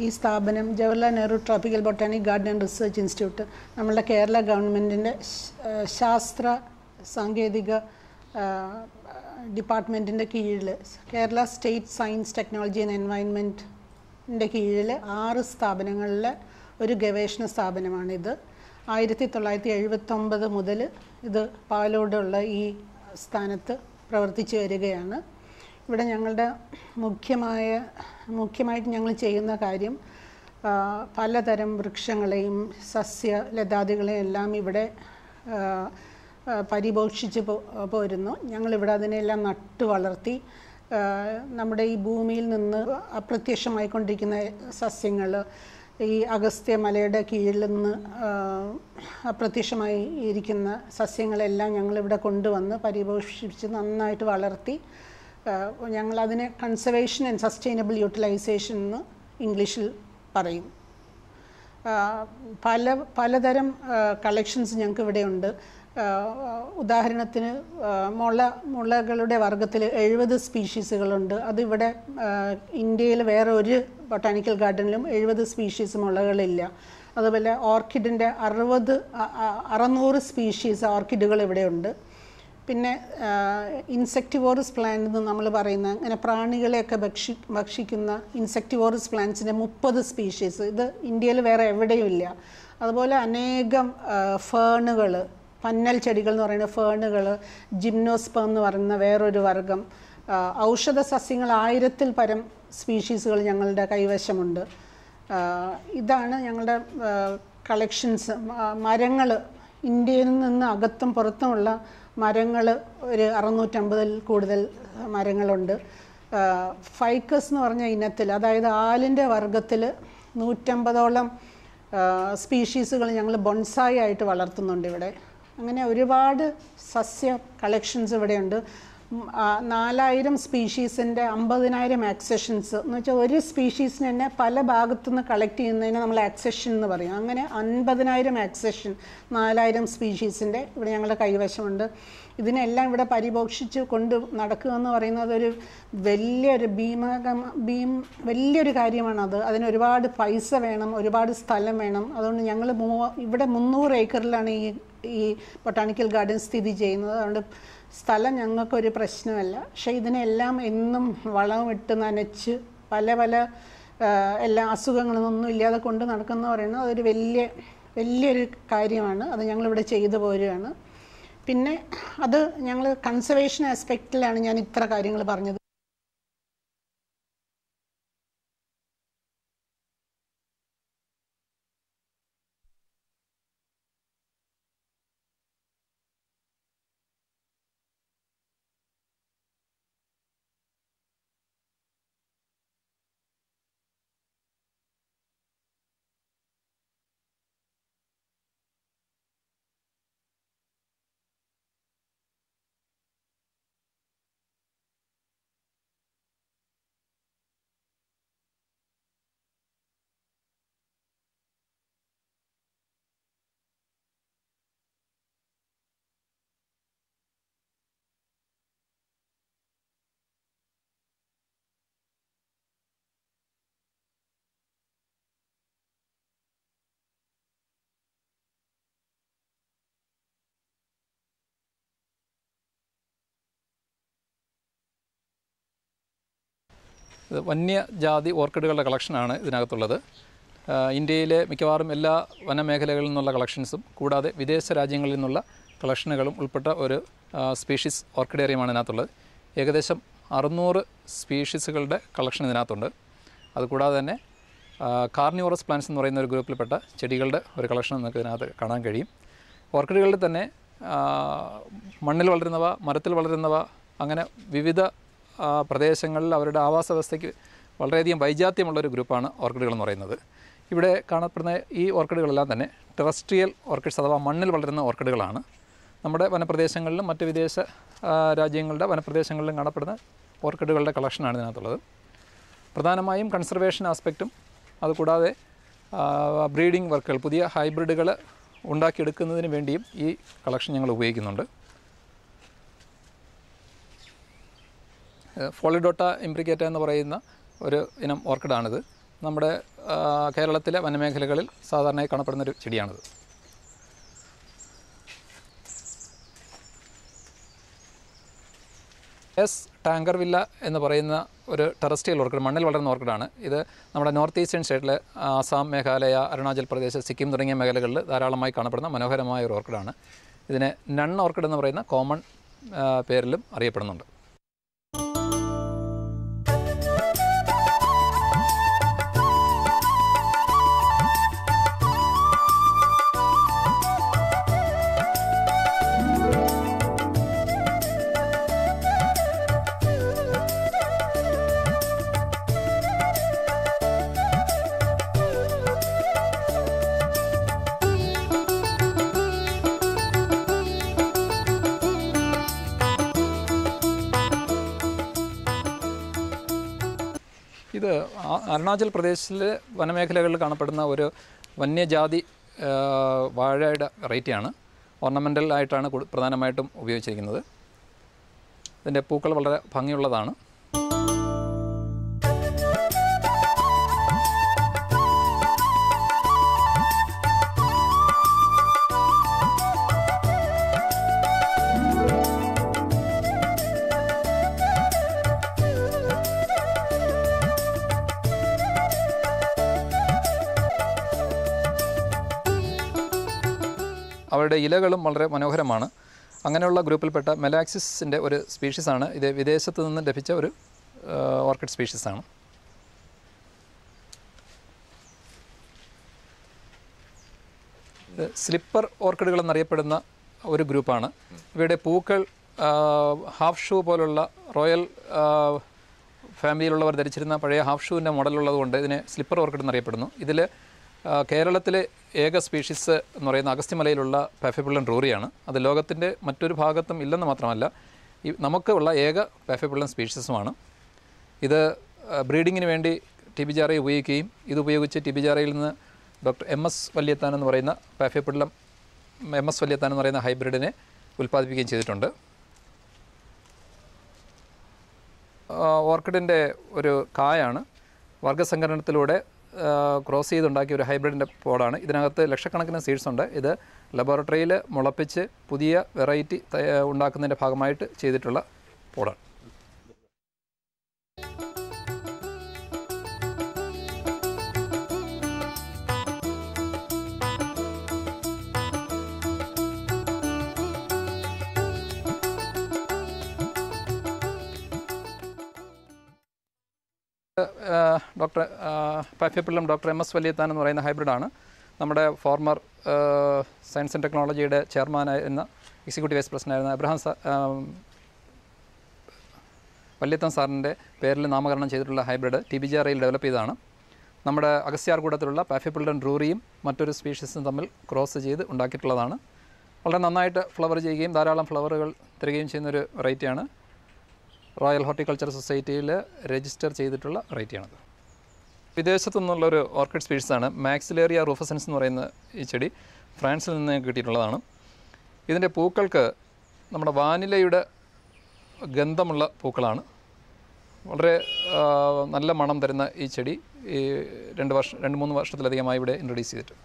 ഈ സ്ഥാപനം Jawaharlal Nehru Tropical Botanic Garden and Research Institute നമ്മളുടെ കേരള ഗവൺമെൻറ്റിൻ്റെ ശാസ്ത്ര സാങ്കേതിക ഡിപ്പാർട്ട്മെൻറ്റിൻ്റെ കീഴിൽ Kerala State Science Technology and എൻവയൺമെൻറ്റിൻ്റെ കീഴിൽ 6 സ്ഥാപനങ്ങളിലെ ഒരു ഗവേഷണ സ്ഥാപനമാണിത്. 1979 മുതൽ ഇത് പാലോടുള്ള ഈ സ്ഥാനത്ത് പ്രവർത്തിച്ചു വരികയാണ്. ഇവിടെ ഞങ്ങളുടെ മുഖ്യമായിട്ട് ഞങ്ങൾ ചെയ്യുന്ന കാര്യം പലതരം വൃക്ഷങ്ങളെയും സസ്യലതാദികളെയും എല്ലാം ഇവിടെ പരിപോഷിച്ച് പോരുന്നു. ഞങ്ങളിവിടെ അതിനെല്ലാം നട്ടു വളർത്തി നമ്മുടെ ഈ ഭൂമിയിൽ നിന്ന് അപ്രത്യക്ഷമായിക്കൊണ്ടിരിക്കുന്ന സസ്യങ്ങൾ, ഈ അഗസ്ത്യ മലയുടെ കീഴിൽ നിന്ന് അപ്രത്യക്ഷമായി ഇരിക്കുന്ന സസ്യങ്ങളെല്ലാം ഞങ്ങളിവിടെ കൊണ്ടുവന്ന് പരിപോഷിപ്പിച്ച് നന്നായിട്ട് വളർത്തി ഞങ്ങളതിനെ കൺസർവേഷൻ ആൻഡ് സസ്റ്റൈനബിൾ യൂട്ടിലൈസേഷൻ എന്ന് ഇംഗ്ലീഷിൽ പറയും. പലതരം കളക്ഷൻസ് ഞങ്ങൾക്ക് ഇവിടെ ഉണ്ട്. ഉദാഹരണത്തിന് മുളകളുടെ വർഗത്തിൽ 70 സ്പീഷീസുകളുണ്ട്. അതിവിടെ ഇന്ത്യയിൽ വേറെ ഒരു ബൊട്ടാണിക്കൽ ഗാർഡനിലും 70 സ്പീഷീസ് മുളകളില്ല. അതുപോലെ ഓർക്കിഡിൻ്റെ 600 സ്പീഷീസ് ഓർക്കിഡുകൾ ഇവിടെ ഉണ്ട്. പിന്നെ ഇൻസെക്ടിവോറസ് പ്ലാന്റ് എന്ന് നമ്മൾ പറയുന്ന അങ്ങനെ പ്രാണികളെയൊക്കെ ഭക്ഷിക്കുന്ന ഇൻസെക്ടിവോറസ് പ്ലാന്റ്സിൻ്റെ 30 സ്പീഷീസ് ഇത് ഇന്ത്യയിൽ വേറെ എവിടെയും ഇല്ല. അതുപോലെ അനേകം ഫേണുകൾ, പന്നൽ ചെടികൾ എന്ന് പറയുന്ന ഫേണുകൾ, ജിംനോസ്പേം എന്ന് പറയുന്ന വേറൊരു വർഗം, ഔഷധ സസ്യങ്ങൾ 1000-ൽ പരം സ്പീഷീസുകൾ ഞങ്ങളുടെ കൈവശമുണ്ട്. ഇതാണ് ഞങ്ങളുടെ കളക്ഷൻസ്. മരങ്ങൾ, ഇന്ത്യയിൽ നിന്ന് അകത്തും പുറത്തുമുള്ള മരങ്ങൾ ഒരു 650-ൽ കൂടുതൽ മരങ്ങളുണ്ട്. ഫൈക്കസ് എന്ന് പറഞ്ഞ ഇനത്തിൽ, അതായത് ആലിൻ്റെ വർഗത്തിൽ 150ഓളം സ്പീഷീസുകൾ ഞങ്ങൾ ബോൺസായി ആയിട്ട് വളർത്തുന്നുണ്ട് ഇവിടെ. അങ്ങനെ ഒരുപാട് സസ്യ കളക്ഷൻസ് ഇവിടെയുണ്ട്. 4000 സ്പീഷീസിൻ്റെ 50,000 ആക്സെഷൻസ് എന്ന് വെച്ചാൽ ഒരു സ്പീഷീസിന് തന്നെ പല ഭാഗത്തുനിന്ന് കളക്ട് ചെയ്യുന്നതിന് നമ്മൾ ആക്സെഷൻ എന്ന് പറയും. അങ്ങനെ 50,000 ആക്സെഷൻ 4000 സ്പീഷീസിൻ്റെ ഇവിടെ ഞങ്ങളുടെ കൈവശമുണ്ട്. ഇതിനെല്ലാം ഇവിടെ പരിപോഷിച്ച് കൊണ്ട് നടക്കുക എന്ന് പറയുന്നത് ഒരു വലിയൊരു കാര്യമാണത്. അതിനൊരുപാട് പൈസ വേണം, ഒരുപാട് സ്ഥലം വേണം. അതുകൊണ്ട് ഞങ്ങൾ ഇവിടെ 300 ഏക്കറിലാണ് ഈ ബൊട്ടാണിക്കൽ ഗാർഡൻ സ്ഥിതി ചെയ്യുന്നത്. അതുകൊണ്ട് സ്ഥലം ഞങ്ങൾക്കൊരു പ്രശ്നമല്ല. പക്ഷേ ഇതിനെല്ലാം എന്നും വളമിട്ട് നനച്ച് പല എല്ലാ അസുഖങ്ങളൊന്നും ഇല്ലാതെ കൊണ്ട് നടക്കുന്ന പറയുന്നത് അതൊരു വലിയൊരു കാര്യമാണ്. അത് ഞങ്ങളിവിടെ ചെയ്തു പോരുകയാണ്. പിന്നെ അത് ഞങ്ങൾ കൺസർവേഷൻ ആസ്പെക്റ്റിലാണ് ഞാൻ ഇത്ര കാര്യങ്ങൾ പറഞ്ഞത്. വന്യജാതി ഓർക്കിഡുകളുടെ കളക്ഷനാണ് ഇതിനകത്തുള്ളത്. ഇന്ത്യയിലെ മിക്കവാറും എല്ലാ വനമേഖലകളിൽ നിന്നുള്ള കളക്ഷൻസും കൂടാതെ വിദേശ രാജ്യങ്ങളിൽ നിന്നുള്ള കളക്ഷനുകളും ഉൾപ്പെട്ട ഒരു സ്പീഷീസ് ഓർക്കിഡേറിയമാണ് ഇതിനകത്തുള്ളത്. ഏകദേശം 600 സ്പീഷീസുകളുടെ കളക്ഷൻ ഇതിനകത്തുണ്ട്. അതുകൂടാതെ തന്നെ കാർണിവോറസ് പ്ലാന്റ്സ് എന്ന് പറയുന്ന ഒരു ഗ്രൂപ്പിൽപ്പെട്ട ചെടികളുടെ ഒരു കളക്ഷൻ നമുക്ക് ഇതിനകത്ത് കാണാൻ കഴിയും. ഓർക്കിഡുകളിൽ തന്നെ മണ്ണിൽ വളരുന്നവ, മരത്തിൽ വളരുന്നവ, അങ്ങനെ വിവിധ പ്രദേശങ്ങളിൽ അവരുടെ ആവാസ വ്യവസ്ഥയ്ക്ക് വളരെയധികം വൈജാത്യമുള്ളൊരു ഗ്രൂപ്പാണ് ഓർക്കിഡുകൾ എന്ന് പറയുന്നത്. ഇവിടെ കാണപ്പെടുന്ന ഈ ഓർക്കിഡുകളെല്ലാം തന്നെ ടെറസ്ട്രിയൽ ഓർക്കിഡ്സ് അഥവാ മണ്ണിൽ വളരുന്ന ഓർക്കിഡുകളാണ്. നമ്മുടെ വനപ്രദേശങ്ങളിലും മറ്റ് വിദേശ രാജ്യങ്ങളുടെ വനപ്രദേശങ്ങളിലും കാണപ്പെടുന്ന ഓർക്കിഡുകളുടെ കളക്ഷനാണ് ഇതിനകത്തുള്ളത്. പ്രധാനമായും കൺസർവേഷൻ ആസ്പെക്റ്റും അതുകൂടാതെ ബ്രീഡിംഗ് വർക്കുകൾ, പുതിയ ഹൈബ്രിഡുകൾ ഉണ്ടാക്കിയെടുക്കുന്നതിന് വേണ്ടിയും ഈ കളക്ഷൻ ഞങ്ങൾ ഉപയോഗിക്കുന്നുണ്ട്. ഫോളിഡോട്ട ഇംബ്രിക്കേറ്റ എന്ന് പറയുന്ന ഒരു ഇനം ഓർക്കിഡാണിത്. നമ്മുടെ കേരളത്തിലെ വനമേഖലകളിൽ സാധാരണയായി കാണപ്പെടുന്നൊരു ചെടിയാണിത്. ടാങ്കർവില്ല എന്ന് പറയുന്ന ഒരു ടെറസ്ട്രിയൽ ഓർക്കിഡ്, മണ്ണിൽ വളരുന്ന ഓർക്കിഡാണ്. ഇത് നമ്മുടെ നോർത്ത് ഈസ്റ്റേൺ സ്റ്റേറ്റിലെ ആസാം, മേഘാലയ, അരുണാചൽ പ്രദേശ്, സിക്കിം തുടങ്ങിയ മേഖലകളിൽ ധാരാളമായി കാണപ്പെടുന്ന മനോഹരമായ ഒരു ഓർക്കിഡാണ്. ഇതിനെ നൺ ഓർക്കിഡ് എന്ന് പറയുന്ന കോമൺ പേരിലും അറിയപ്പെടുന്നുണ്ട്. ഇത് അരുണാചൽ പ്രദേശിലെ വനമേഖലകളിൽ കാണപ്പെടുന്ന ഒരു വന്യജാതി വാഴയുടെ വെറൈറ്റിയാണ്. ഓർണമെൻ്റൽ ആയിട്ടാണ് പ്രധാനമായിട്ടും ഉപയോഗിച്ചിരിക്കുന്നത്. ഇതിൻ്റെ പൂക്കൾ വളരെ ഭംഗിയുള്ളതാണ്. അവയുടെ ഇലകളും വളരെ മനോഹരമാണ്. അങ്ങനെയുള്ള ഗ്രൂപ്പിൽപ്പെട്ട മെലാക്സിസിൻ്റെ ഒരു സ്പീഷീസാണ് ഇത്. വിദേശത്ത് നിന്ന് ലഭിച്ച ഒരു ഓർക്കിഡ് സ്പീഷീസാണ്. ഇത് സ്ലിപ്പർ ഓർക്കിഡുകൾ എന്നറിയപ്പെടുന്ന ഒരു ഗ്രൂപ്പാണ്. ഇവയുടെ പൂക്കൾ ഹാഫ് ഷൂ പോലുള്ള റോയൽ ഫാമിലിയിലുള്ളവർ ധരിച്ചിരുന്ന പഴയ ഹാഫ് ഷൂവിൻ്റെ മോഡലുള്ളത് കൊണ്ട് ഇതിനെ സ്ലിപ്പർ ഓർക്കിഡ് എന്നറിയപ്പെടുന്നു. ഇതിൽ കേരളത്തിലെ ഏക സ്പീഷീസ് എന്ന് പറയുന്ന അഗസ്ത്യമലയിലുള്ള പാഫിപ്പിള്ളൻ റൂറിയാണ്. അത് ലോകത്തിൻ്റെ മറ്റൊരു ഭാഗത്തും ഇല്ലെന്ന് മാത്രമല്ല നമുക്കുള്ള ഏക പാഫിപ്പിള്ളൻ സ്പീഷീസുമാണ്. ഇത് ബ്രീഡിങ്ങിന് വേണ്ടി ടിബിജാറയെ ഉപയോഗിക്കുകയും ഇതുപയോഗിച്ച് ടിബിജാറയിൽ നിന്ന് ഡോക്ടർ MS വല്യത്താൻ എന്ന് പറയുന്ന പാഫിപ്പിള്ളം MS വല്യത്താൻ എന്ന് പറയുന്ന ഹൈബ്രിഡിനെ ഉൽപ്പാദിപ്പിക്കുകയും ചെയ്തിട്ടുണ്ട്. ഓർക്കിഡിൻ്റെ ഒരു കായാണ് വർഗ്ഗസങ്കരണത്തിലൂടെ ക്രോസ് ചെയ്തുണ്ടാക്കിയ ഒരു ഹൈബ്രിഡിൻ്റെ പോഡാണ്. ഇതിനകത്ത് ലക്ഷക്കണക്കിന് സീഡ്സ് ഉണ്ട്. ഇത് ലബോറട്ടറിയിൽ മുളപ്പിച്ച് പുതിയ വെറൈറ്റി ഉണ്ടാക്കുന്നതിൻ്റെ ഭാഗമായിട്ട് ചെയ്തിട്ടുള്ള പോഡാണ്. ഡോക്ടർ പാഫിപ്പിള്ളം ഡോക്ടർ MS വല്യത്താൻ എന്ന് പറയുന്ന ഹൈബ്രിഡാണ്. നമ്മുടെ ഫോർമർ സയൻസ് ആൻഡ് ടെക്നോളജിയുടെ ചെയർമാനായിരുന്ന എക്സിക്യൂട്ടീവ് വൈസ് പ്രസിഡൻ്റായിരുന്ന എബ്രഹാം വല്യത്താൻ സാറിൻ്റെ പേരിൽ നാമകരണം ചെയ്തിട്ടുള്ള ഹൈബ്രിഡ് ടിബിജാറയിൽ ഡെവലപ്പ് ചെയ്തതാണ്. നമ്മുടെ അഗസ്ത്യാർകൂടത്തിലുള്ള പാഫിപ്പിള്ളൻ റൂറിയും മറ്റൊരു സ്പീഷീസും തമ്മിൽ ക്രോസ് ചെയ്ത് ഉണ്ടാക്കിയിട്ടുള്ളതാണ്. വളരെ നന്നായിട്ട് ഫ്ലവർ ചെയ്യുകയും ധാരാളം ഫ്ലവറുകൾ തരികയും ചെയ്യുന്നൊരു വെറൈറ്റിയാണ്. റോയൽ ഹോർട്ടിക്കൾച്ചർ സൊസൈറ്റിയിൽ രജിസ്റ്റർ ചെയ്തിട്ടുള്ള വെറൈറ്റിയാണത്. വിദേശത്തു നിന്നുള്ളൊരു ഓർക്കിഡ് സ്പീഷീസാണ് മാക്സിലേറിയ റൂഫസൻസ് എന്ന് പറയുന്ന ഈ ചെടി. ഫ്രാൻസിൽ നിന്ന് കിട്ടിയിട്ടുള്ളതാണ്. ഇതിൻ്റെ പൂക്കൾക്ക് നമ്മുടെ വാനിലയുടെ ഗന്ധമുള്ള പൂക്കളാണ്. വളരെ നല്ല മണം തരുന്ന ഈ ചെടി ഈ 2-3 വർഷത്തിലധികമായി ഇവിടെ ഇൻട്രൊഡ്യൂസ് ചെയ്തിട്ട്.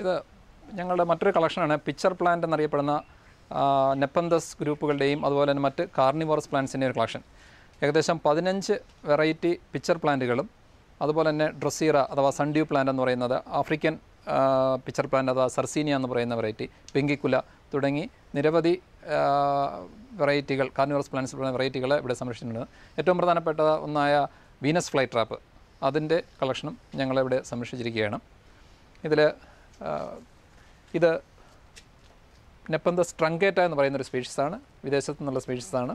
ഇത് ഞങ്ങളുടെ മറ്റൊരു കളക്ഷനാണ്. പിക്ചർ പ്ലാന്റ് എന്നറിയപ്പെടുന്ന നെപ്പന്തസ് ഗ്രൂപ്പുകളുടെയും അതുപോലെ തന്നെ മറ്റ് കാർണിവോറസ് പ്ലാന്റ്സിൻ്റെ ഒരു കളക്ഷൻ. ഏകദേശം 15 വെറൈറ്റി പിക്ചർ പ്ലാന്റുകളും അതുപോലെ തന്നെ ഡ്രൊസീറ അഥവാ സൺഡ്യൂ പ്ലാന്റ് എന്ന് പറയുന്നത്, ആഫ്രിക്കൻ പിക്ചർ പ്ലാന്റ് അഥവാ സർസീനിയ എന്ന് പറയുന്ന വെറൈറ്റി, പെങ്കിക്കുല തുടങ്ങി നിരവധി വെറൈറ്റികൾ കാർണിവോറസ് പ്ലാന്റ്സ് വെറൈറ്റികൾ ഇവിടെ സംരക്ഷിച്ചിട്ടുണ്ട്. ഏറ്റവും പ്രധാനപ്പെട്ട ഒന്നായ വീനസ് ഫ്ലൈ ട്രാപ്പ്, അതിൻ്റെ കളക്ഷനും ഞങ്ങളിവിടെ സംരക്ഷിച്ചിരിക്കുകയാണ്. ഇത് നെപ്പന്തസ് ട്രങ്കേറ്റ എന്ന് പറയുന്നൊരു സ്പീഷീസാണ്. വിദേശത്തു നിന്നുള്ള സ്പീഷീസാണ്.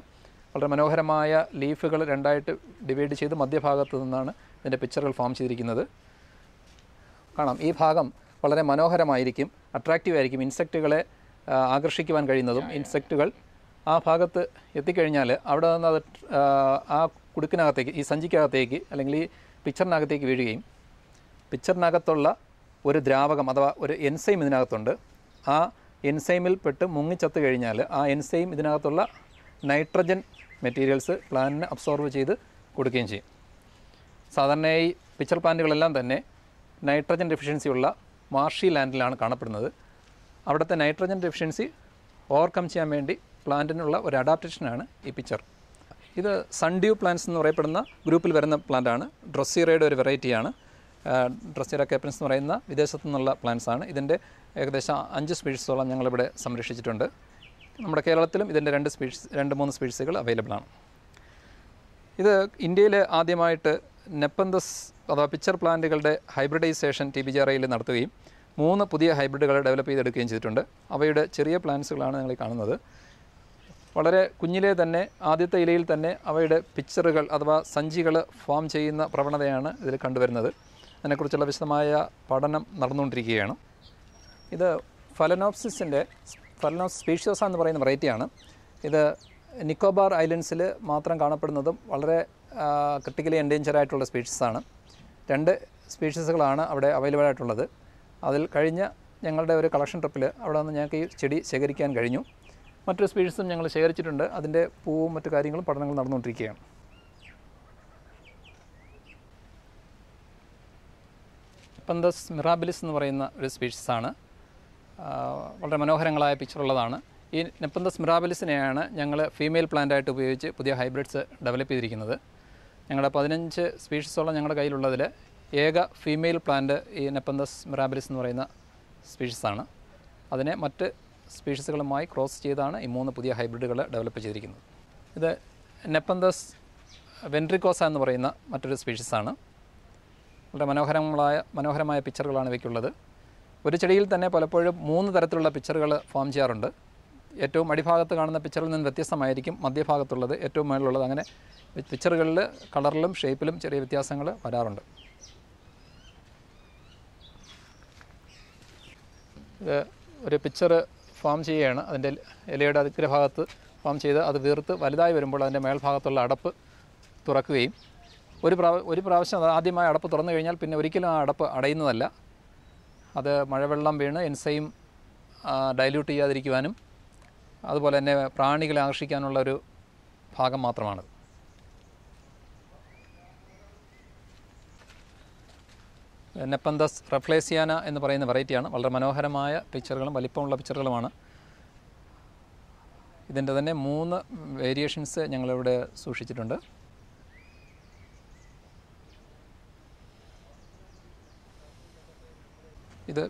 വളരെ മനോഹരമായ ലീഫുകൾ രണ്ടായിട്ട് ഡിവൈഡ് ചെയ്ത് മധ്യഭാഗത്ത് നിന്നാണ് ഇതിൻ്റെ പിക്ചറുകൾ ഫോം ചെയ്തിരിക്കുന്നത്. കാണാം, ഈ ഭാഗം വളരെ മനോഹരമായിരിക്കും, അട്രാക്റ്റീവ് ആയിരിക്കും, ഇൻസെക്റ്റുകളെ ആകർഷിക്കുവാൻ കഴിയുന്നതും. ഇൻസെക്റ്റുകൾ ആ ഭാഗത്ത് എത്തിക്കഴിഞ്ഞാൽ അവിടെ നിന്ന് അത് ആ കുടുക്കിനകത്തേക്ക്, ഈ സഞ്ചിക്കകത്തേക്ക് അല്ലെങ്കിൽ ഈ പിക്ചറിനകത്തേക്ക് വീഴുകയും പിക്ചറിനകത്തുള്ള ഒരു ദ്രാവകം അഥവാ ഒരു എൻസൈം ഇതിനകത്തുണ്ട്. ആ എൻസൈമിൽ പെട്ട് മുങ്ങിച്ചത്ത് കഴിഞ്ഞാൽ ആ എൻസൈം ഇതിനകത്തുള്ള നൈട്രജൻ മെറ്റീരിയൽസ് പ്ലാന്റിന് അബ്സോർവ് ചെയ്ത് കൊടുക്കുകയും ചെയ്യും. സാധാരണയായി പിക്ചർ പ്ലാന്റുകളെല്ലാം തന്നെ നൈട്രജൻ ഡെഫിഷ്യൻസി ഉള്ള മാർഷി ലാൻഡിലാണ് കാണപ്പെടുന്നത്. അവിടുത്തെ നൈട്രജൻ ഡെഫിഷ്യൻസി ഓവർകം ചെയ്യാൻ വേണ്ടി പ്ലാന്റിനുള്ള ഒരു അഡാപ്റ്റേഷനാണ് ഈ പിക്ചർ. ഇത് സൺഡ്യൂ പ്ലാന്റ്സ് എന്ന് പറയപ്പെടുന്ന ഗ്രൂപ്പിൽ വരുന്ന പ്ലാന്റാണ്. ഡ്രൊസീറയുടെ ഒരു വെറൈറ്റിയാണ്. ഡ്രൊസീറ കേപ്പൻസ് എന്ന് പറയുന്ന വിദേശത്തു നിന്നുള്ള പ്ലാന്റ്സ് ആണ്. ഇതിൻ്റെ ഏകദേശം 5 സ്പീഷീസോളം ഞങ്ങളിവിടെ സംരക്ഷിച്ചിട്ടുണ്ട്. നമ്മുടെ കേരളത്തിലും ഇതിൻ്റെ 2-3 സ്പീഷീസുകൾ അവൈലബിൾ ആണ്. ഇത് ഇന്ത്യയിൽ ആദ്യമായിട്ട് നെപ്പന്തസ് അഥവാ പിക്ചർ പ്ലാന്റുകളുടെ ഹൈബ്രിഡൈസേഷൻ TBJRAയിൽ നടത്തുകയും 3 പുതിയ ഹൈബ്രിഡുകൾ ഡെവലപ്പ് ചെയ്തെടുക്കുകയും ചെയ്തിട്ടുണ്ട്. അവയുടെ ചെറിയ പ്ലാന്റ്സുകളാണ് നിങ്ങൾ കാണുന്നത്. വളരെ കുഞ്ഞിലെ തന്നെ ആദ്യത്തെ ഇലയിൽ തന്നെ അവയുടെ പിക്ചറുകൾ അഥവാ സഞ്ചികൾ ഫോം ചെയ്യുന്ന പ്രവണതയാണ് ഇതിൽ കണ്ടുവരുന്നത്. അതിനെക്കുറിച്ചുള്ള വിശദമായ പഠനം നടന്നുകൊണ്ടിരിക്കുകയാണ്. ഇത് ഫലനോപ്സിസിൻ്റെ സ്പീഷ്യോസ എന്ന് പറയുന്ന വെറൈറ്റിയാണ്. ഇത് നിക്കോബാർ ഐലൻഡ്സിൽ മാത്രം കാണപ്പെടുന്നതും വളരെ ക്രിട്ടിക്കലി എൻഡേഞ്ചർ ആയിട്ടുള്ള സ്പീഷീസാണ്. 2 സ്പീഷീസുകളാണ് അവിടെ അവൈലബിൾ ആയിട്ടുള്ളത്. അതിൽ കഴിഞ്ഞ ഞങ്ങളുടെ ഒരു കളക്ഷൻ ട്രിപ്പിൽ അവിടെ നിന്ന് ഞങ്ങൾക്ക് ഈ ചെടി ശേഖരിക്കാൻ കഴിഞ്ഞു. മറ്റൊരു സ്പീഷീസും ഞങ്ങൾ ശേഖരിച്ചിട്ടുണ്ട്. അതിൻ്റെ പൂവും മറ്റു കാര്യങ്ങളും പഠനങ്ങൾ നടന്നുകൊണ്ടിരിക്കുകയാണ്. നെപ്പന്തസ് മിറാബിലിസ് എന്ന് പറയുന്ന ഒരു സ്പീഷീസാണ്. വളരെ മനോഹരങ്ങളായ പിക്ചറുള്ളതാണ്. ഈ നെപ്പന്തസ് മിറാബിലിസിനെയാണ് ഞങ്ങൾ ഫീമെയിൽ പ്ലാന്റായിട്ട് ഉപയോഗിച്ച് പുതിയ ഹൈബ്രിഡ്സ് ഡെവലപ്പ് ചെയ്തിരിക്കുന്നത്. ഞങ്ങളുടെ 15 സ്പീഷീസോളം ഞങ്ങളുടെ കയ്യിലുള്ളതിൽ ഏക ഫീമെയിൽ പ്ലാന്റ് ഈ നെപ്പന്തസ് മിറാബിലിസ് എന്ന് പറയുന്ന സ്പീഷീസാണ്. അതിനെ മറ്റ് സ്പീഷീസുകളുമായി ക്രോസ് ചെയ്താണ് ഈ 3 പുതിയ ഹൈബ്രിഡുകൾ ഡെവലപ്പ് ചെയ്തിരിക്കുന്നത്. ഇത് നെപ്പന്തസ് വെൻട്രിക്കോസ എന്ന് പറയുന്ന മറ്റൊരു സ്പീഷീസാണ്. വളരെ മനോഹരമായ പിക്ചറുകളാണ് ഇവയ്ക്കുള്ളത്. ഒരു ചെടിയിൽ തന്നെ പലപ്പോഴും 3 തരത്തിലുള്ള പിക്ചറുകൾ ഫോം ചെയ്യാറുണ്ട്. ഏറ്റവും അടിഭാഗത്ത് കാണുന്ന പിക്ചറിൽ നിന്ന് വ്യത്യസ്തമായിരിക്കും മധ്യഭാഗത്തുള്ളത്, ഏറ്റവും മുകളിലുള്ളത്. അങ്ങനെ പിക്ചറുകളിൽ കളറിലും ഷേപ്പിലും ചെറിയ വ്യത്യാസങ്ങൾ വരാറുണ്ട്. ഇത് ഒരു പിക്ചർ ഫോം ചെയ്യുകയാണ്. അതിൻ്റെ ഇലയുടെ അഗ്രഭാഗത്ത് ഫോം ചെയ്ത് അത് വീർത്ത് വലുതായി വരുമ്പോൾ അതിൻ്റെ മേൽഭാഗത്തുള്ള അടപ്പ് തുറക്കുകയും ഒരു പ്രാവശ്യം ആദ്യമായി അടപ്പ് തുറന്നു കഴിഞ്ഞാൽ പിന്നെ ഒരിക്കലും ആ അടപ്പ് അടയുന്നതല്ല. അത് മഴവെള്ളം വീണ് എൻസൈം ഡൈല്യൂട്ട് ചെയ്യാതിരിക്കുവാനും അതുപോലെ തന്നെ പ്രാണികളെ ആകർഷിക്കാനുള്ള ഒരു ഭാഗം മാത്രമാണ്. നെപ്പന്തസ് റഫ്ലേസിയാന എന്ന് പറയുന്ന വെറൈറ്റിയാണ്. വളരെ മനോഹരമായ പിക്ചറുകളും വലിപ്പമുള്ള പിക്ചറുകളുമാണ്. ഇതിൻ്റെ തന്നെ 3 വേരിയേഷൻസ് ഞങ്ങളിവിടെ സൂക്ഷിച്ചിട്ടുണ്ട്. ഇത്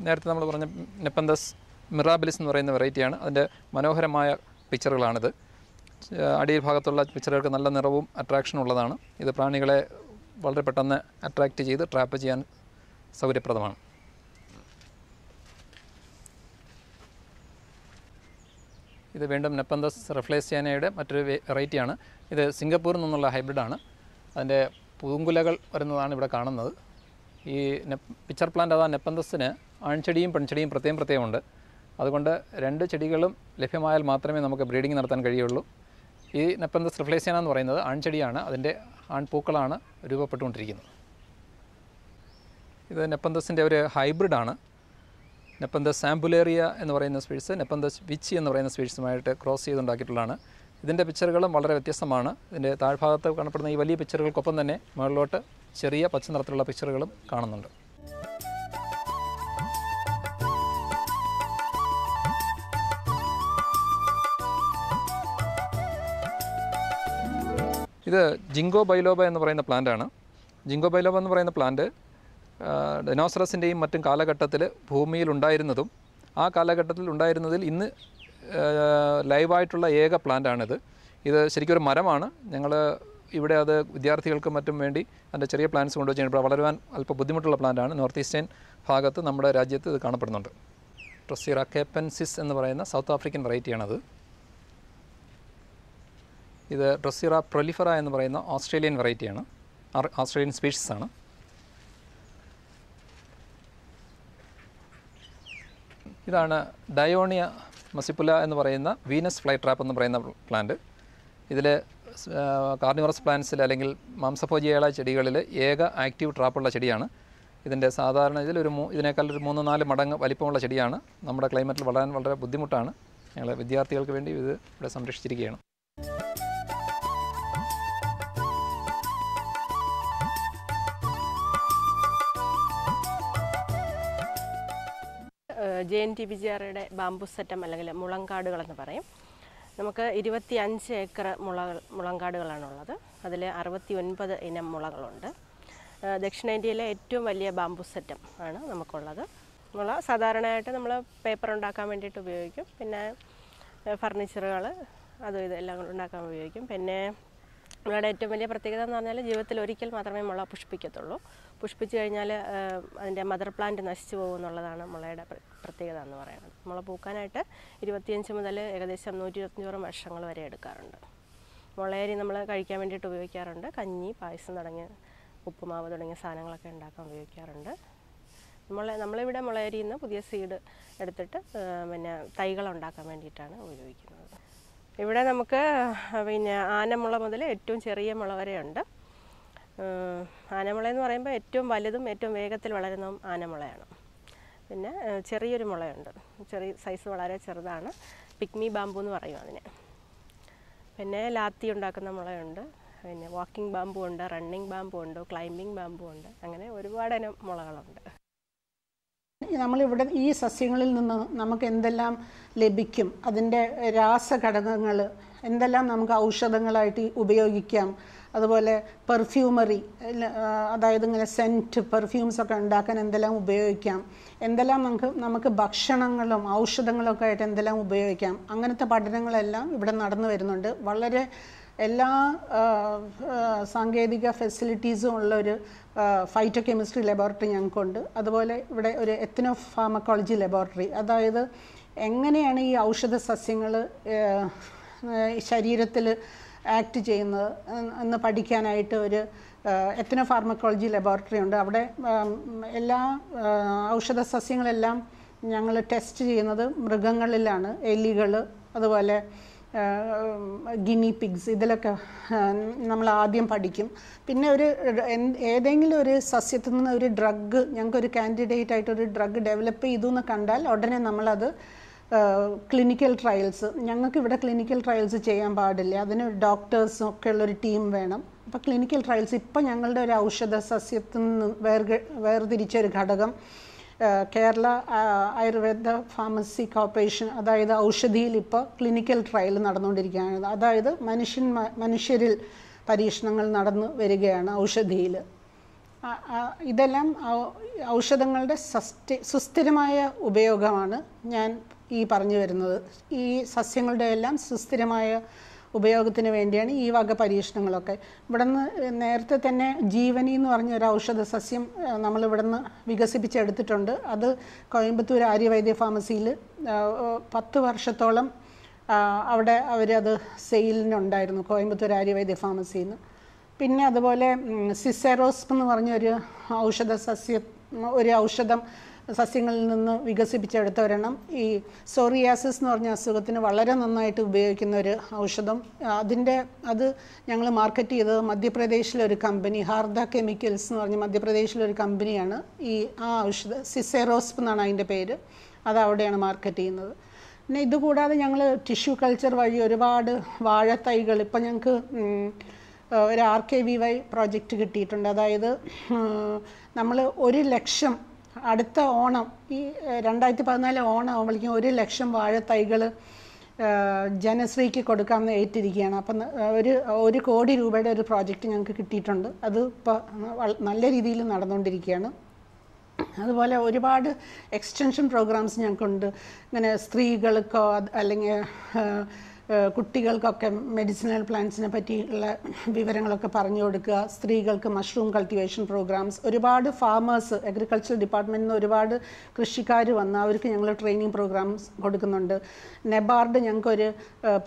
നേരത്തെ നമ്മൾ പറഞ്ഞ നെപ്പന്തസ് മിറാബിലിസ് എന്ന് പറയുന്ന വെറൈറ്റിയാണ്. അതിൻ്റെ മനോഹരമായ പിക്ചറുകളാണിത്. അടിയിൽ ഭാഗത്തുള്ള പിക്ചറുകൾക്ക് നല്ല നിറവും അട്രാക്ഷനും ഉള്ളതാണ്. ഇത് പ്രാണികളെ വളരെ പെട്ടെന്ന് അട്രാക്റ്റ് ചെയ്ത് ട്രാപ്പ് ചെയ്യാൻ സൗകര്യപ്രദമാണ്. ഇത് വീണ്ടും നെപ്പന്തസ് റഫ്ലേസിയാനയുടെ മറ്റൊരു വെറൈറ്റിയാണ്. ഇത് സിംഗപ്പൂരിൽ നിന്നുള്ള ഹൈബ്രിഡാണ്. അതിൻ്റെ പൂങ്കുലകൾ വരുന്നതാണ് ഇവിടെ കാണുന്നത്. ഈ പിക്ചർ പ്ലാന്റ് അതാ നെപ്പന്തസിന് ആൺചെടിയും പെൺചെടിയും പ്രത്യേകമുണ്ട്. അതുകൊണ്ട് 2 ചെടികളും ലഭ്യമായാൽ മാത്രമേ നമുക്ക് ബ്രീഡിംഗ് നടത്താൻ കഴിയുള്ളൂ. ഈ നെപ്പന്തസ് റഫ്ലേസിയാന എന്ന് പറയുന്നത് ആൺചെടിയാണ്. അതിൻ്റെ ആൺപൂക്കളാണ് രൂപപ്പെട്ടുകൊണ്ടിരിക്കുന്നത്. ഇത് നെപ്പന്തസിൻ്റെ ഒരു ഹൈബ്രിഡാണ്. നെപ്പന്തസ് ആംബുലേറിയ എന്ന് പറയുന്ന സ്പീഷീസ് നെപ്പന്തസ് വിച്ചി എന്ന് പറയുന്ന സ്പീഷീസുമായിട്ട് ക്രോസ് ചെയ്തുണ്ടാക്കിയിട്ടുള്ളതാണ്. ഇതിൻ്റെ പിക്ചറുകളും വളരെ വ്യത്യസ്തമാണ്. ഇതിൻ്റെ താഴ്ഭാഗത്ത് കാണപ്പെടുന്ന ഈ വലിയ പിക്ചറുകൾക്കൊപ്പം തന്നെ മുകളിലോട്ട് ചെറിയ പച്ച നിറത്തിലുള്ള പിക്ചറുകളും കാണുന്നുണ്ട്. ഇത് ജിങ്കോ ബൈലോബ എന്ന് പറയുന്ന പ്ലാന്റാണ്. ജിങ്കോ ബൈലോബ എന്ന് പറയുന്ന പ്ലാന്റ് ഡൈനോസറസിൻ്റെയും മറ്റും കാലഘട്ടത്തിൽ ഭൂമിയിൽ ഉണ്ടായിരുന്നതും ആ കാലഘട്ടത്തിൽ ഉണ്ടായിരുന്നതിൽ ഇന്ന് ലൈവായിട്ടുള്ള ഏക പ്ലാന്റാണിത്. ഇത് ശരിക്കും ഒരു മരമാണ്. ഞങ്ങൾ ഇവിടെ അത് വിദ്യാർത്ഥികൾക്കും മറ്റും വേണ്ടി അതിൻ്റെ ചെറിയ പ്ലാന്റ്സ് കൊണ്ടുവച്ച് കഴിഞ്ഞപ്പോൾ വളരുവാൻ അല്പം ബുദ്ധിമുട്ടുള്ള പ്ലാന്റാണ്. നോർത്ത് ഈസ്റ്റേൺ ഭാഗത്ത് നമ്മുടെ രാജ്യത്ത് ഇത് കാണപ്പെടുന്നുണ്ട്. ഡ്രൊസീറ കേപ്പൻസിസ് എന്ന് പറയുന്ന സൗത്ത് ആഫ്രിക്കൻ വെറൈറ്റിയാണത്. ഇത് ഡ്രസ്സിറ പ്രൊലിഫറ എന്ന് പറയുന്ന ഓസ്ട്രേലിയൻ വെറൈറ്റിയാണ്, ഓസ്ട്രേലിയൻ സ്പീഷീസ് ആണ്. ഇതാണ് ഡയോണിയ മസിപ്പുല എന്ന് പറയുന്ന വീനസ് ഫ്ലൈ ട്രാപ്പ് എന്ന് പറയുന്ന പ്ലാന്റ്. ഇതിൽ കാർണിവറസ് പ്ലാന്റ്സിൽ അല്ലെങ്കിൽ മാംസഭോജിയായ ചെടികളിൽ ഏക ആക്റ്റീവ് ട്രാപ്പുള്ള ചെടിയാണ്. ഇതിൻ്റെ സാധാരണ ഇതിനേക്കാൾ ഒരു 3-4 മടങ്ങ് വലിപ്പമുള്ള ചെടിയാണ്. നമ്മുടെ ക്ലൈമറ്റിൽ വളരാൻ വളരെ ബുദ്ധിമുട്ടാണ്. ഞങ്ങൾ വിദ്യാർത്ഥികൾക്ക് വേണ്ടി ഇത് ഇവിടെ സംരക്ഷിച്ചിരിക്കുകയാണ്. JNTPGRയുടെ ബാംബു സെറ്റം അല്ലെങ്കിൽ മുളങ്കാടുകളെന്ന് പറയും. നമുക്ക് 25 ഏക്കർ മുളങ്കാടുകളാണുള്ളത്. അതിൽ 69 ഇനം മുളകളുണ്ട്. ദക്ഷിണേന്ത്യയിലെ ഏറ്റവും വലിയ ബാംബു സെറ്റം ആണ് നമുക്കുള്ളത്. മുള സാധാരണയായിട്ട് നമ്മൾ പേപ്പർ ഉണ്ടാക്കാൻ വേണ്ടിയിട്ട് ഉപയോഗിക്കും. പിന്നെ ഫർണിച്ചറുകൾ അതും ഇതെല്ലാം ഉണ്ടാക്കാൻ ഉപയോഗിക്കും. പിന്നെ മുളയുടെ ഏറ്റവും വലിയ പ്രത്യേകത എന്ന് പറഞ്ഞാൽ ജീവിതത്തിൽ ഒരിക്കൽ മാത്രമേ മുള പുഷ്പിക്കത്തുള്ളൂ. പുഷ്പിച്ച് കഴിഞ്ഞാൽ അതിൻ്റെ മദർ പ്ലാന്റ് നശിച്ചു പോകുമെന്നുള്ളതാണ് മുളയുടെ പ്രത്യേകത എന്ന് പറയുന്നത്. മുള പൂക്കാനായിട്ട് 25 മുതൽ ഏകദേശം 125 വർഷങ്ങൾ വരെ എടുക്കാറുണ്ട്. മുളയരി നമ്മൾ കഴിക്കാൻ വേണ്ടിയിട്ട് ഉപയോഗിക്കാറുണ്ട്. കഞ്ഞി, പായസം തുടങ്ങിയ ഉപ്പുമാവ് തുടങ്ങിയ സാധനങ്ങളൊക്കെ ഉണ്ടാക്കാൻ ഉപയോഗിക്കാറുണ്ട്. നമ്മളിവിടെ മുളയരിയിൽ നിന്ന് പുതിയ സീഡ് എടുത്തിട്ട് പിന്നെ തൈകൾ ഉണ്ടാക്കാൻ വേണ്ടിയിട്ടാണ് ഉപയോഗിക്കുന്നത്. ഇവിടെ നമുക്ക് പിന്നെ ആനമുള മുതൽ ഏറ്റവും ചെറിയ മുള വരെയുണ്ട്. ആനമുള എന്ന് പറയുമ്പോൾ ഏറ്റവും വലുതും ഏറ്റവും വേഗത്തിൽ വളരുന്നതും ആനമുളയാണ്. പിന്നെ ചെറിയൊരു മുളയുണ്ട്, ചെറിയ സൈസ് വളരെ ചെറുതാണ്, പിഗ്മി ബാമ്പു എന്ന് പറയും അതിന്. പിന്നെ ലാത്തി ഉണ്ടാക്കുന്ന മുളയുണ്ട്, പിന്നെ വാക്കിംഗ് ബാമ്പു ഉണ്ട്, റണ്ണിങ് ബാമ്പു ഉണ്ട്, ക്ലൈമ്പിംഗ് ബാമ്പു ഉണ്ട്. അങ്ങനെ ഒരുപാട് ഇനം മുളകളുണ്ട്. നമ്മളിവിടെ ഈ സസ്യങ്ങളിൽ നിന്ന് നമുക്ക് എന്തെല്ലാം ലഭിക്കും, അതിൻ്റെ രാസഘടകങ്ങൾ എന്തെല്ലാം നമുക്ക് ഔഷധങ്ങളായിട്ട് ഉപയോഗിക്കാം, അതുപോലെ പെർഫ്യൂമറി, അതായത് ഇങ്ങനെ സെൻറ്റ് പെർഫ്യൂംസൊക്കെ ഉണ്ടാക്കാൻ എന്തെല്ലാം ഉപയോഗിക്കാം, എന്തെല്ലാം നമുക്ക് ഭക്ഷണങ്ങളും ഔഷധങ്ങളൊക്കെ ആയിട്ട് എന്തെല്ലാം ഉപയോഗിക്കാം, അങ്ങനത്തെ പഠനങ്ങളെല്ലാം ഇവിടെ നടന്നു വരുന്നുണ്ട്. വളരെ എല്ലാ സാങ്കേതിക ഫെസിലിറ്റീസും ഉള്ളൊരു ഫൈറ്റോ കെമിസ്ട്രി ലബോറട്ടറി ഞങ്ങൾക്കുണ്ട്. അതുപോലെ ഇവിടെ ഒരു എത്നോ ഫാർമക്കോളജി ലബോറട്ടറി, അതായത് എങ്ങനെയാണ് ഈ ഔഷധ സസ്യങ്ങൾ ശരീരത്തിൽ ആക്ട് ചെയ്യുന്നത് എന്ന് പഠിക്കാനായിട്ട് ഒരു എത്നോ ഫാർമക്കോളജി ലബോറട്ടറി ഉണ്ട്. അവിടെ എല്ലാ ഔഷധ സസ്യങ്ങളെല്ലാം ഞങ്ങൾ ടെസ്റ്റ് ചെയ്യുന്നത് മൃഗങ്ങളിലാണ്. എലികൾ, അതുപോലെ ഗിനി പിഗ്സ്, ഇതിലൊക്കെ നമ്മൾ ആദ്യം പഠിക്കും. പിന്നെ ഏതെങ്കിലും ഒരു സസ്യത്തിൽ നിന്ന് ഒരു ഡ്രഗ്, ഞങ്ങൾക്കൊരു കാൻഡിഡേറ്റ് ആയിട്ട് ഒരു ഡ്രഗ് ഡെവലപ്പ് ചെയ്തു എന്ന് കണ്ടാൽ ഉടനെ നമ്മളത് ക്ലിനിക്കൽ ട്രയൽസ്, ഞങ്ങൾക്ക് ഇവിടെ ക്ലിനിക്കൽ ട്രയൽസ് ചെയ്യാൻ പാടില്ല, അതിന് ഡോക്ടേഴ്സും ഒക്കെ ഉള്ളൊരു ടീം വേണം. അപ്പോൾ ക്ലിനിക്കൽ ട്രയൽസ് ഇപ്പം ഞങ്ങളുടെ ഒരു ഔഷധ സസ്യത്തിൽ നിന്ന് വേർതിരിച്ചൊരു ഘടകം കേരള ആയുർവേദ ഫാർമസി കോർപ്പറേഷൻ, അതായത് ഔഷധിയിൽ ഇപ്പോൾ ക്ലിനിക്കൽ ട്രയൽ നടന്നുകൊണ്ടിരിക്കുകയാണ്. അതായത് മനുഷ്യരിൽ പരീക്ഷണങ്ങൾ നടന്നു വരികയാണ് ഔഷധിയിൽ. ഇതെല്ലാം ഔഷധങ്ങളുടെ സുസ്ഥിരമായ ഉപയോഗമാണ് ഞാൻ ഈ പറഞ്ഞു വരുന്നത്. ഈ സസ്യങ്ങളുടെ എല്ലാം സുസ്ഥിരമായ ഉപയോഗത്തിന് വേണ്ടിയാണ് ഈ വക പരീക്ഷണങ്ങളൊക്കെ. ഇവിടുന്ന് നേരത്തെ തന്നെ ജീവനി എന്ന് പറഞ്ഞ ഒരു ഔഷധ സസ്യം നമ്മളിവിടുന്ന് വികസിപ്പിച്ചെടുത്തിട്ടുണ്ട്. അത് കോയമ്പത്തൂർ ആര്യവൈദ്യ ഫാർമസിയിൽ 10 വർഷത്തോളം അവിടെ അവരത് സെയിലിനുണ്ടായിരുന്നു, കോയമ്പത്തൂർ ആര്യവൈദ്യ ഫാർമസിയിൽ നിന്ന്. പിന്നെ അതുപോലെ സിസെറോസ്പ് എന്ന് പറഞ്ഞൊരു ഔഷധം സസ്യങ്ങളിൽ നിന്ന് വികസിപ്പിച്ചെടുത്ത ഒരെണ്ണം ഈ സോറിയാസിസ് എന്ന് പറഞ്ഞ അസുഖത്തിന് വളരെ നന്നായിട്ട് ഉപയോഗിക്കുന്ന ഒരു ഔഷധം. അത് ഞങ്ങൾ മാർക്കറ്റ് ചെയ്തത് മധ്യപ്രദേശിലൊരു കമ്പനി, ഹാർദ കെമിക്കൽസ് എന്ന് പറഞ്ഞ മധ്യപ്രദേശിലൊരു കമ്പനിയാണ് ആ ഔഷധം. സിസെറോസ്പ് എന്നാണ് അതിൻ്റെ പേര്. അത് അവിടെയാണ് മാർക്കറ്റ് ചെയ്യുന്നത്. പിന്നെ ഇതുകൂടാതെ ഞങ്ങൾ ടിഷ്യൂ കൾച്ചർ വഴി ഒരുപാട് വാഴത്തൈകൾ, ഇപ്പം ഞങ്ങൾക്ക് ഒരു RKVY പ്രോജക്റ്റ് കിട്ടിയിട്ടുണ്ട്. അതായത് നമ്മൾ 1 ലക്ഷം അടുത്ത ഓണം, ഈ 2014 ഓണം ആകുമ്പോഴേക്കും 1 ലക്ഷം വാഴത്തൈകൾ ജനശ്രീക്ക് കൊടുക്കാമെന്ന് ഏറ്റിരിക്കുകയാണ്. അപ്പം 1 കോടി രൂപയുടെ ഒരു പ്രോജക്റ്റ് ഞങ്ങൾക്ക് കിട്ടിയിട്ടുണ്ട്. അത് ഇപ്പോൾ നല്ല രീതിയിൽ നടന്നുകൊണ്ടിരിക്കുകയാണ്. അതുപോലെ ഒരുപാട് എക്സ്റ്റൻഷൻ പ്രോഗ്രാംസ് ഞങ്ങൾക്കുണ്ട്. ഇങ്ങനെ സ്ത്രീകൾക്കോ അല്ലെങ്കിൽ കുട്ടികൾക്കൊക്കെ മെഡിസിനൽ പ്ലാന്റ്സിനെ പറ്റിയുള്ള വിവരങ്ങളൊക്കെ പറഞ്ഞു കൊടുക്കുക. സ്ത്രീകൾക്ക് മഷ്റൂം കൾട്ടിവേഷൻ പ്രോഗ്രാംസ്, ഒരുപാട് ഫാമേഴ്സ്, അഗ്രികൾച്ചർ ഡിപ്പാർട്ട്മെൻറ്റിൽ നിന്ന് ഒരുപാട് കൃഷിക്കാർ വന്ന് അവർക്ക് ഞങ്ങൾ ട്രെയിനിങ് പ്രോഗ്രാംസ് കൊടുക്കുന്നുണ്ട്. നെബാർഡ് ഞങ്ങൾക്കൊരു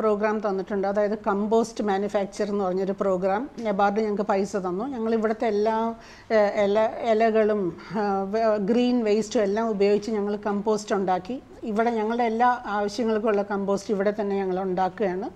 പ്രോഗ്രാം തന്നിട്ടുണ്ട്, അതായത് കമ്പോസ്റ്റ് മാനുഫാക്ചർ എന്ന് പറഞ്ഞൊരു പ്രോഗ്രാം. നെബാർഡ് ഞങ്ങൾക്ക് പൈസ തന്നു. ഞങ്ങൾ ഇവിടുത്തെ എല്ലാ ഇലകളും ഗ്രീൻ വേസ്റ്റും എല്ലാം ഉപയോഗിച്ച് ഞങ്ങൾ കമ്പോസ്റ്റ് ഉണ്ടാക്കി. ഇവിടെ ഞങ്ങളുടെ എല്ലാ ആവശ്യങ്ങൾക്കുള്ള കമ്പോസ്റ്റ് ഇവിടെ തന്നെ ഞങ്ങൾ ഉണ്ടാക്കുകയാണ്.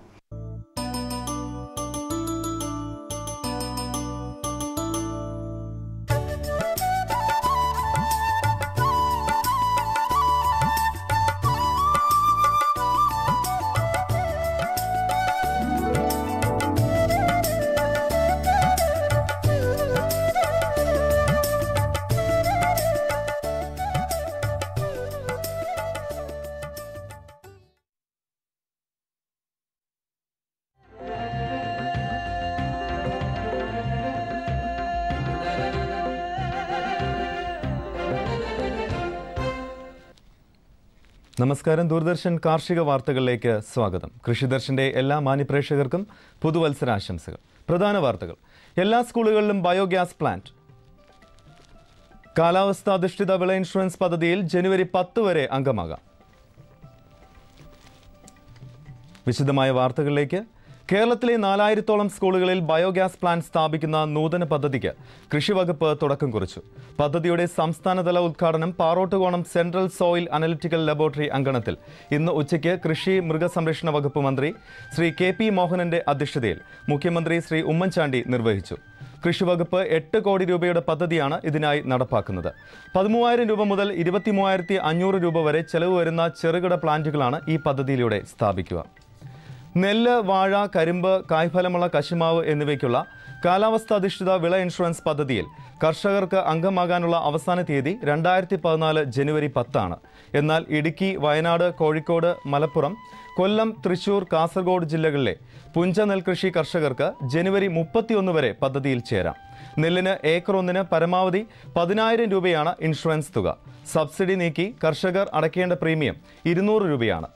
നമസ്കാരം. ദൂരദർശൻ കാർഷിക വാർത്തകളിലേക്ക് സ്വാഗതം. കൃഷിദർശന്റെ എല്ലാ മാന്യപ്രേക്ഷകർക്കും പുതുവത്സരാശംസകൾ. പ്രധാന വാർത്തകൾ. എല്ലാ സ്കൂളുകളിലും ബയോഗ്യാസ് പ്ലാന്റ്. കാലാവസ്ഥാധിഷ്ഠിത വിള ഇൻഷുറൻസ് പദ്ധതിയിൽ ജനുവരി 10 വരെ അംഗമാകാം. വിശദമായ വാർത്തകളിലേക്ക്. കേരളത്തിലെ 4000-ഓളം സ്കൂളുകളിൽ ബയോഗ്യാസ് പ്ലാന്റ് സ്ഥാപിക്കുന്ന നൂതന പദ്ധതിക്ക് കൃഷിവകുപ്പ് തുടക്കം കുറിച്ചു. പദ്ധതിയുടെ സംസ്ഥാനതല ഉദ്ഘാടനം Parottukonam central soil analytical laboratory അങ്കണത്തിൽ ഇന്ന് ഉച്ചയ്ക്ക് കൃഷി മൃഗസംരക്ഷണ വകുപ്പ് മന്ത്രി ശ്രീ KP മോഹനന്റെ അധ്യക്ഷതയിൽ മുഖ്യമന്ത്രി ശ്രീ ഉമ്മൻചാണ്ടി നിർവഹിച്ചു. കൃഷിവകുപ്പ് 8 കോടി രൂപയുടെ പദ്ധതിയാണ് ഇതിനായി നടപ്പാക്കുന്നത്. 13,000 രൂപ മുതൽ 23,500 രൂപ വരെ ചെലവ് വരുന്ന ചെറുകിട പ്ലാന്റുകളാണ് ഈ പദ്ധതിയിലൂടെ സ്ഥാപിക്കുക. നെല്ല്, വാഴ, കരിമ്പ്, കായ്ഫലമുള്ള കശുമാവ് എന്നിവയ്ക്കുള്ള കാലാവസ്ഥാധിഷ്ഠിത വിള ഇൻഷുറൻസ് പദ്ധതിയിൽ കർഷകർക്ക് അംഗമാകാനുള്ള അവസാന തീയതി 2014 ജനുവരി 10 ആണ്. എന്നാൽ ഇടുക്കി, വയനാട്, കോഴിക്കോട്, മലപ്പുറം, കൊല്ലം, തൃശൂർ, കാസർഗോഡ് ജില്ലകളിലെ പുഞ്ച നെൽകൃഷി കർഷകർക്ക് ജനുവരി 31 വരെ പദ്ധതിയിൽ ചേരാം. നെല്ലിന് ഏക്കർ ഒന്നിന് പരമാവധി 10,000 രൂപയാണ് ഇൻഷുറൻസ് തുക. സബ്സിഡി നീക്കി കർഷകർ അടയ്ക്കേണ്ട പ്രീമിയം 200 രൂപയാണ്.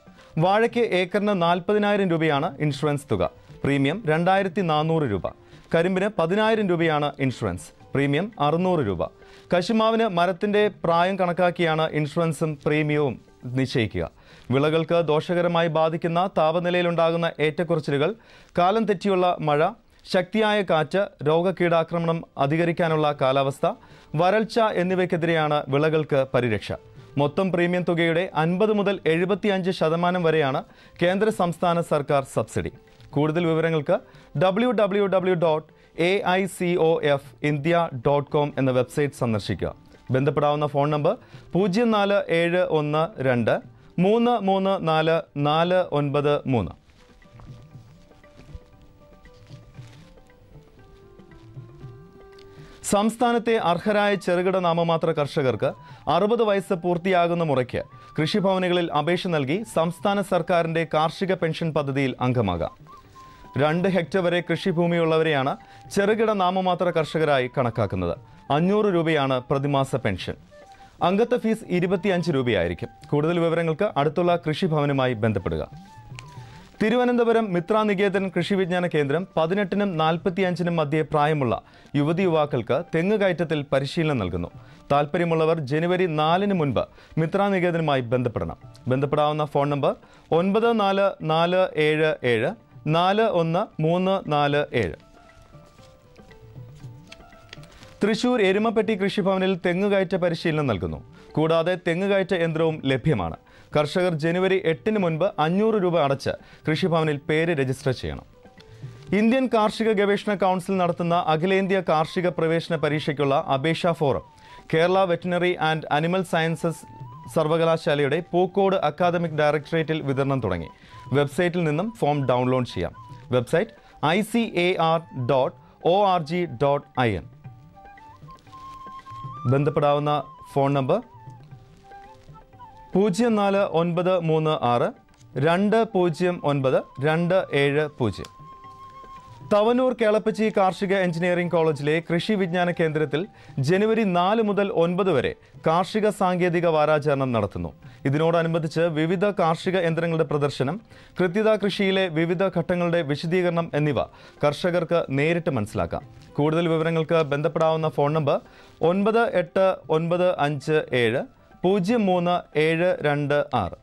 വാഴയ്ക്ക് ഏക്കറിന് 40,000 രൂപയാണ് ഇൻഷുറൻസ് തുക. പ്രീമിയം 2,400 രൂപ. കരിമ്പിന് 10,000 രൂപയാണ് ഇൻഷുറൻസ്. പ്രീമിയം 600 രൂപ. കശുമാവിന് മരത്തിന്റെ പ്രായം കണക്കാക്കിയാണ് ഇൻഷുറൻസും പ്രീമിയവും നിശ്ചയിക്കുക. വിളകൾക്ക് ദോഷകരമായി ബാധിക്കുന്ന താപനിലയിലുണ്ടാകുന്ന ഏറ്റക്കുറച്ചിലുകൾ, കാലം തെറ്റിയുള്ള മഴ, ശക്തിയായ കാറ്റ്, രോഗകീടാക്രമണം അധികരിക്കാനുള്ള കാലാവസ്ഥ, വരൾച്ച എന്നിവയ്ക്കെതിരെയാണ് വിളകൾക്ക് പരിരക്ഷ. മൊത്തം പ്രീമിയം തുകയുടെ 50 മുതൽ 75% വരെയാണ് കേന്ദ്ര സംസ്ഥാന സർക്കാർ സബ്സിഡി. കൂടുതൽ വിവരങ്ങൾക്ക് www.aicofindia.com എന്ന വെബ്സൈറ്റ് സന്ദർശിക്കുക. ബന്ധപ്പെടാവുന്ന ഫോൺ നമ്പർ 04712 334 493. സംസ്ഥാനത്തെ അർഹരായ ചെറുകിട നാമമാത്ര കർഷകർക്ക് 60 വയസ്സ് പൂർത്തിയാകുന്ന മുറയ്ക്ക് കൃഷിഭവനുകളിൽ അപേക്ഷ നൽകി സംസ്ഥാന സർക്കാരിന്റെ കാർഷിക പെൻഷൻ പദ്ധതിയിൽ അംഗമാകാം. 2 ഹെക്ടർ വരെ കൃഷിഭൂമിയുള്ളവരെയാണ് ചെറുകിട നാമമാത്ര കർഷകരായി കണക്കാക്കുന്നത്. 500 രൂപയാണ് പ്രതിമാസ പെൻഷൻ. അംഗത്വ ഫീസ് 25 രൂപയായിരിക്കും. കൂടുതൽ വിവരങ്ങൾക്ക് അടുത്തുള്ള കൃഷിഭവനുമായി ബന്ധപ്പെടുക. തിരുവനന്തപുരം മിത്ര നികേതൻ കൃഷി വിജ്ഞാന കേന്ദ്രം 18-നും 45-നും മധ്യേ പ്രായമുള്ള യുവതി യുവാക്കൾക്ക് തെങ്ങ് കയറ്റത്തിൽ പരിശീലനം നൽകുന്നു. താൽപ്പര്യമുള്ളവർ ജനുവരി 4-ന് മുൻപ് മിത്ര നികേതനുമായി ബന്ധപ്പെടണം. ബന്ധപ്പെടാവുന്ന ഫോൺ നമ്പർ 9447 41347. തൃശൂർ എരുമപ്പെട്ടി കൃഷിഭവനിൽ തെങ്ങുകയറ്റ പരിശീലനം നൽകുന്നു. കൂടാതെ തെങ്ങുകയറ്റ യന്ത്രവും ലഭ്യമാണ്. കർഷകർ ജനുവരി 8-ന് മുൻപ് 500 രൂപ അടച്ച് കൃഷിഭവനിൽ പേര് രജിസ്റ്റർ ചെയ്യണം. ഇന്ത്യൻ കാർഷിക ഗവേഷണ കൗൺസിൽ നടത്തുന്ന അഖിലേന്ത്യാ കാർഷിക പ്രവേശന പരീക്ഷയ്ക്കുള്ള അപേക്ഷാ form Kerala veterinary and animal sciences സർവകലാശാലയുടെ പൂക്കോട് അക്കാദമിക് ഡയറക്ടറേറ്റിൽ വിതരണം തുടങ്ങി. വെബ്സൈറ്റിൽ നിന്നും ഫോം ഡൗൺലോഡ് ചെയ്യാം. Website icar.org.in. ബന്ധപ്പെടാവുന്ന ഫോൺ നമ്പർ 04936 209 270. തവനൂർ കേളപ്പച്ചി കാർഷിക എഞ്ചിനീയറിംഗ് കോളേജിലെ കൃഷി വിജ്ഞാന കേന്ദ്രത്തിൽ ജനുവരി 4 മുതൽ 9 വരെ കാർഷിക സാങ്കേതിക വാരാചരണം നടത്തുന്നു. ഇതിനോടനുബന്ധിച്ച് വിവിധ കാർഷിക യന്ത്രങ്ങളുടെ പ്രദർശനം, കൃത്യത കൃഷിയിലെ വിവിധ ഘട്ടങ്ങളുടെ വിശദീകരണം എന്നിവ കർഷകർക്ക് നേരിട്ട് മനസ്സിലാക്കാം. കൂടുതൽ വിവരങ്ങൾക്ക് ബന്ധപ്പെടാവുന്ന ഫോൺ നമ്പർ 9895703726.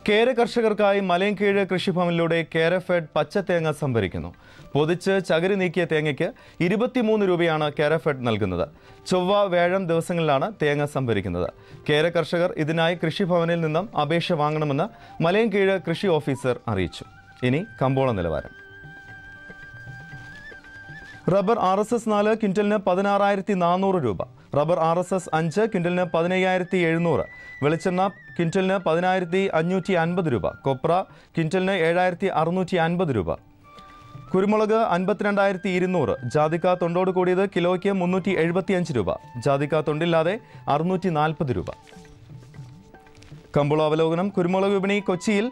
കേര കർഷകർക്കായി മലയൻകീഴ് കൃഷിഭവനിലൂടെ കേരഫെഡ് പച്ചത്തേങ്ങ സംഭരിക്കുന്നു. പൊതിച്ച് ചകിരി നീക്കിയ തേങ്ങയ്ക്ക് 23 രൂപയാണ് കേരഫെഡ് നൽകുന്നത്. ചൊവ്വ, വ്യാഴം ദിവസങ്ങളിലാണ് തേങ്ങ സംഭരിക്കുന്നത്. കേര കർഷകർ ഇതിനായി കൃഷിഭവനിൽ നിന്നും അപേക്ഷ വാങ്ങണമെന്ന് മലയൻകീഴ് കൃഷി ഓഫീസർ അറിയിച്ചു. ഇനി കമ്പോള നിലവാരം. റബ്ബർ RSS 4 ക്വിൻ്റലിന് 16,400 രൂപ. റബ്ബർ RSS 5 ക്വിൻ്റലിന് 15,700. വെളിച്ചെണ്ണ ക്വിൻ്റലിന് 10,550 രൂപ. കൊപ്ര ക്വിൻ്റലിന് 7,650 രൂപ. കുരുമുളക് 52,200. ജാതിക്ക തൊണ്ടോട് കൂടിയത് കിലോയ്ക്ക് 375 രൂപ. ജാതിക്ക തൊണ്ടില്ലാതെ 640 രൂപ. കമ്പോള അവലോകനം. കുരുമുളക് വിപണി. കൊച്ചിയിൽ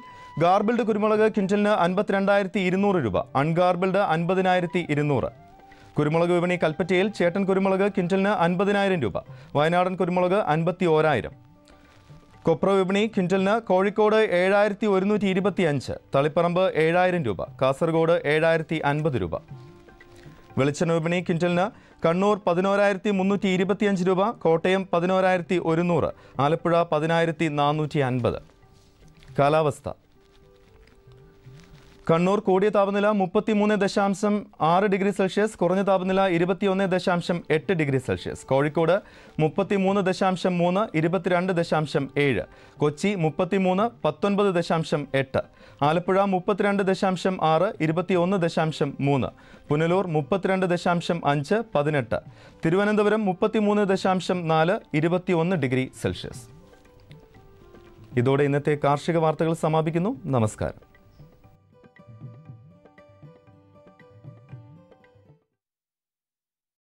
ഗാർബിൾഡ് കുരുമുളക് ക്വിൻ്റലിന് 52,200 രൂപ. അൺഗാർബിൾഡ് 50,200. കുരുമുളക് വിപണി. കൽപ്പറ്റയിൽ ചേട്ടൻ കുരുമുളക് ക്വിൻ്റലിന് 50,000 രൂപ. വയനാടൻ കുരുമുളക് 51,000. കൊപ്ര വിപണി. ക്വിൻ്റലിന് കോഴിക്കോട് 7,125, തളിപ്പറമ്പ് 7,000 രൂപ. കാസർഗോഡ് 7,050 രൂപ. വെളിച്ചെണ്ണ വിപണി. ക്വിൻ്റലിന് കണ്ണൂർ 11,325 രൂപ. കോട്ടയം 11,100. ആലപ്പുഴ 10,450. കാലാവസ്ഥ. കണ്ണൂർ കൂടിയ താപനില 33.6 ഡിഗ്രി സെൽഷ്യസ്, കുറഞ്ഞ താപനില 21.8 degree Celsius. Kozhikode 33.3, 22.7. Kochi 33, 19.8. Alappuzha 32.6, 21.3. Punalur 32.5, 18. Thiruvananthapuram 33.4, 21 degree Celsius. ഇതോടെ ഇന്നത്തെ കാർഷിക വാർത്തകൾ സമാപിക്കുന്നു. നമസ്കാരം.